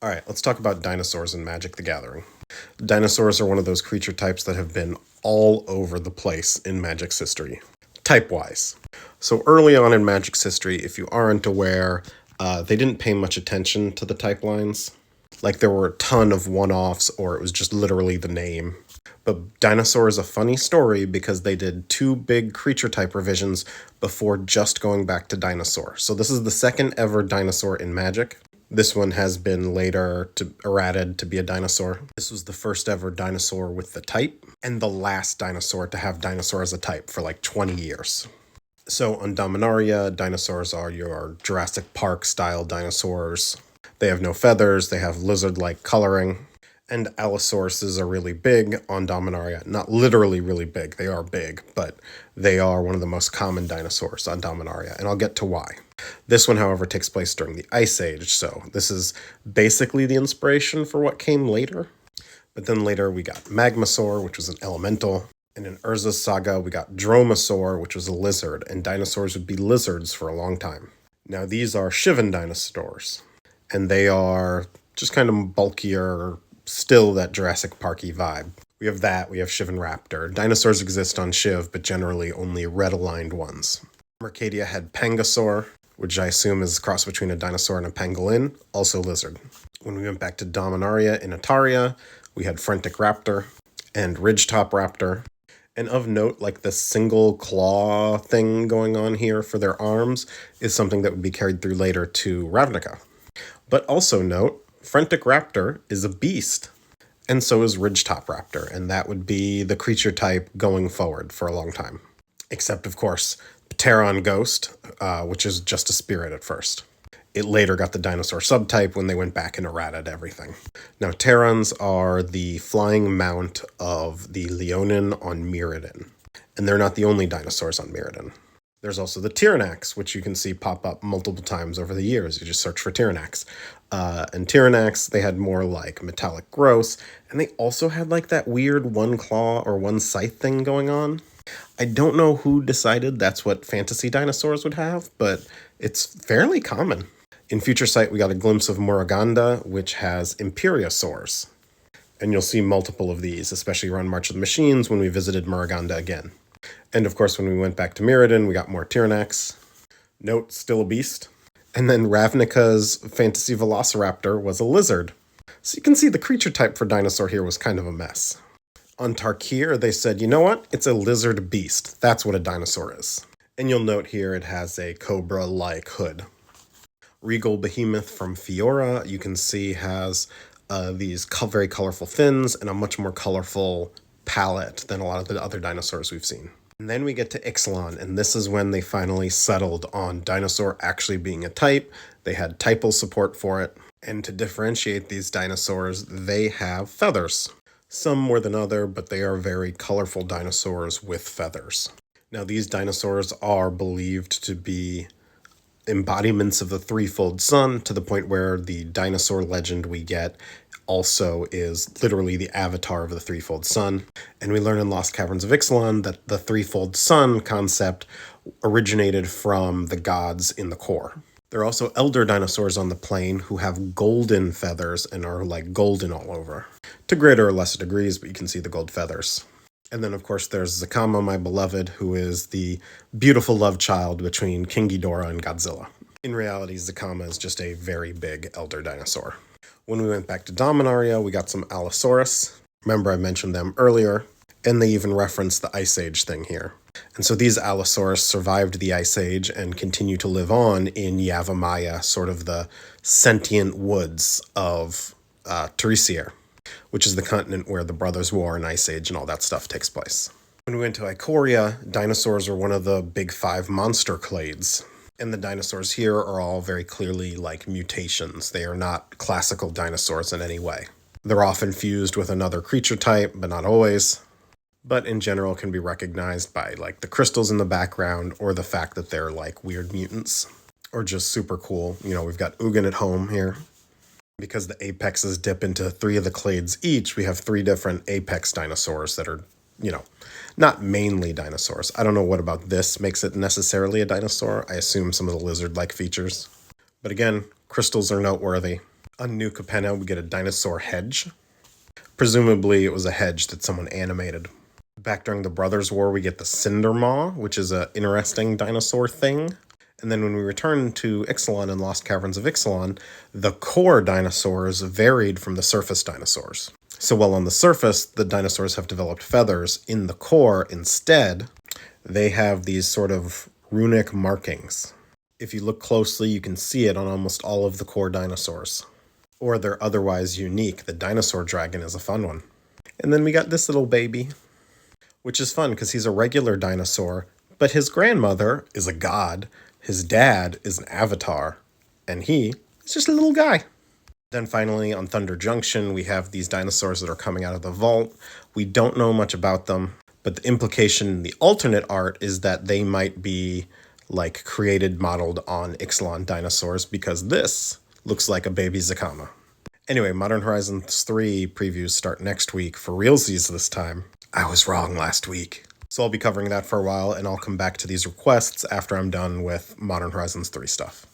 All right, let's talk about dinosaurs in Magic the Gathering. Dinosaurs are one of those creature types that have been all over the place in Magic's history, type-wise. So early on in Magic's history, if you aren't aware, they didn't pay much attention to the type lines. Like there were a ton of one-offs, or it was just literally the name. But Dinosaur is a funny story because they did two big creature type revisions before just going back to Dinosaur. So this is the second ever Dinosaur in Magic. This one has been later errated to be a dinosaur. This was the first ever dinosaur with the type, and the last dinosaur to have dinosaur as a type for like 20 years. So on Dominaria, dinosaurs are your Jurassic Park style dinosaurs. They have no feathers, they have lizard-like coloring, and Allosauruses are really big on Dominaria. Not literally really big, they are big, but they are one of the most common dinosaurs on Dominaria, and I'll get to why. This one, however, takes place during the Ice Age, so this is basically the inspiration for what came later. But then later we got Magmasaur, which was an elemental, and in Urza's saga we got Dromasaur, which was a lizard, and dinosaurs would be lizards for a long time. Now these are Shivan dinosaurs, and they are just kind of bulkier, still that Jurassic Parky vibe. We have that, we have Shivan Raptor. Dinosaurs exist on Shiv, but generally only red-aligned ones. Mercadia had Pangasaur, which I assume is a cross between a dinosaur and a pangolin, also lizard. When we went back to Dominaria in Ataria, we had Frentic Raptor and Ridgetop Raptor. And of note, like the single claw thing going on here for their arms is something that would be carried through later to Ravnica. But also note, Frentic Raptor is a beast, and so is Ridgetop Raptor, and that would be the creature type going forward for a long time. Except, of course, Pteron Ghost, which is just a spirit at first. It later got the dinosaur subtype when they went back and errated everything. Now, Pterons are the flying mount of the Leonin on Mirrodin, and they're not the only dinosaurs on Mirrodin. There's also the Tyrannax, which you can see pop up multiple times over the years. You just search for Tyrannax. And Tyrannax, they had more like metallic growths, and they also had like that weird one claw or one scythe thing going on. I don't know who decided that's what fantasy dinosaurs would have, but it's fairly common. In Future Sight, we got a glimpse of Moraganda, which has Imperiosaurs. And you'll see multiple of these, especially around March of the Machines when we visited Moraganda again. And of course, when we went back to Mirrodin, we got more Tyrannax. Note, still a beast. And then Ravnica's Fantasy Velociraptor was a lizard. So you can see the creature type for dinosaur here was kind of a mess. On Tarkir, they said, you know what? It's a lizard beast. That's what a dinosaur is. And you'll note here it has a cobra-like hood. Regal Behemoth from Fiora, you can see, has these very colorful fins and a much more colorful palette than a lot of the other dinosaurs we've seen. And then we get to Ixalan, and this is when they finally settled on dinosaur actually being a type. They had typal support for it. And to differentiate these dinosaurs, they have feathers. Some more than other, but they are very colorful dinosaurs with feathers. Now, these dinosaurs are believed to be embodiments of the threefold sun, to the point where the dinosaur legend we get also is literally the avatar of the threefold sun. And we learn in Lost Caverns of Ixalan that the threefold sun concept originated from the gods in the core. There are also elder dinosaurs on the plane who have golden feathers and are like golden all over. To greater or lesser degrees, but you can see the gold feathers. And then, of course, there's Zakama, my beloved, who is the beautiful love child between King Ghidorah and Godzilla. In reality, Zakama is just a very big elder dinosaur. When we went back to Dominaria, we got some Allosaurus. Remember, I mentioned them earlier, and they even referenced the Ice Age thing here. And so these Allosaurus survived the Ice Age and continue to live on in Yavimaya, sort of the sentient woods of Teresier, which is the continent where the Brothers' War and Ice Age and all that stuff takes place. When we went to Ikoria, dinosaurs are one of the big 5 monster clades. And the dinosaurs here are all very clearly like mutations. They are not classical dinosaurs in any way. They're often fused with another creature type, but not always. But in general can be recognized by like the crystals in the background or the fact that they're like weird mutants or just super cool. You know, we've got Ugin at home here. Because the apexes dip into 3 of the clades each, we have 3 different apex dinosaurs that are, you know, not mainly dinosaurs. I don't know what about this makes it necessarily a dinosaur. I assume some of the lizard-like features. But again, crystals are noteworthy. On New Capenna, we get a dinosaur hedge. Presumably, it was a hedge that someone animated. Back during the Brothers' War, we get the Cinder Maw, which is an interesting dinosaur thing. And then when we return to Ixalan and Lost Caverns of Ixalan, the core dinosaurs varied from the surface dinosaurs. So while on the surface, the dinosaurs have developed feathers, in the core, instead, they have these sort of runic markings. If you look closely, you can see it on almost all of the core dinosaurs. Or they're otherwise unique. The dinosaur dragon is a fun one. And then we got this little baby, which is fun because he's a regular dinosaur, but his grandmother is a god, his dad is an avatar, and he is just a little guy. Then finally, on Thunder Junction, we have these dinosaurs that are coming out of the vault. We don't know much about them, but the implication in the alternate art is that they might be like created, modeled on Ixalan dinosaurs, because this looks like a baby Zakama. Anyway, Modern Horizons 3 previews start next week for realsies this time. I was wrong last week. So I'll be covering that for a while, and I'll come back to these requests after I'm done with Modern Horizons 3 stuff.